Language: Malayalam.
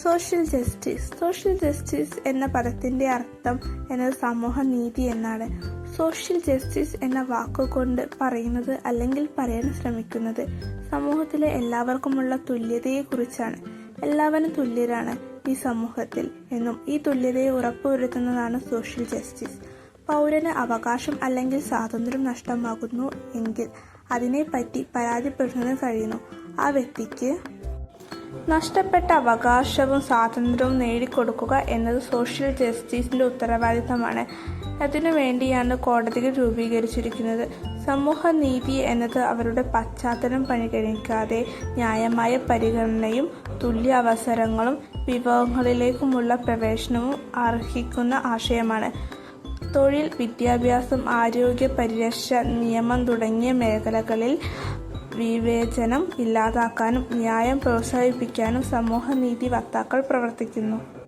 സോഷ്യൽ ജസ്റ്റിസ് എന്ന പദത്തിന്റെ അർത്ഥം എന്നത് സമൂഹ നീതി എന്നാണ്. സോഷ്യൽ ജസ്റ്റിസ് എന്ന വാക്കുകൊണ്ട് പറയുന്നത് അല്ലെങ്കിൽ പറയാൻ ശ്രമിക്കുന്നത് സമൂഹത്തിലെ എല്ലാവർക്കുമുള്ള തുല്യതയെക്കുറിച്ചാണ്. എല്ലാവരും തുല്യരാണ് ഈ സമൂഹത്തിൽ എന്നും ഈ തുല്യതയെ ഉറപ്പുവരുത്തുന്നതാണ് സോഷ്യൽ ജസ്റ്റിസ്. പൗരന് അവകാശം അല്ലെങ്കിൽ സ്വാതന്ത്ര്യം നഷ്ടമാകുന്നു എങ്കിൽ അതിനെപ്പറ്റി പരാതിപ്പെടുന്നതിന് കഴിയുന്നു. ആ വ്യക്തിക്ക് നഷ്ടപ്പെട്ട അവകാശവും സ്വാതന്ത്ര്യവും നേടിക്കൊടുക്കുക എന്നത് സോഷ്യൽ ജസ്റ്റിസിന്റെ ഉത്തരവാദിത്തമാണ്. അതിനുവേണ്ടിയാണ് കോടതികൾ രൂപീകരിച്ചിരിക്കുന്നത്. സമൂഹ നീതി എന്നത് അവരുടെ പശ്ചാത്തലം പരിഗണിക്കാതെ ന്യായമായ പരിഗണനയും തുല്യ അവസരങ്ങളും വിഭവങ്ങളിലേക്കുമുള്ള പ്രവേശനവും അർഹിക്കുന്ന ആശയമാണ്. തൊഴിൽ, വിദ്യാഭ്യാസം, ആരോഗ്യ പരിരക്ഷ, നിയമം തുടങ്ങിയ മേഖലകളിൽ വിവേചനം ഇല്ലാതാക്കാനും ന്യായം പ്രോത്സാഹിപ്പിക്കാനും സമൂഹനീതി വക്താക്കൾ പ്രവർത്തിക്കുന്നു.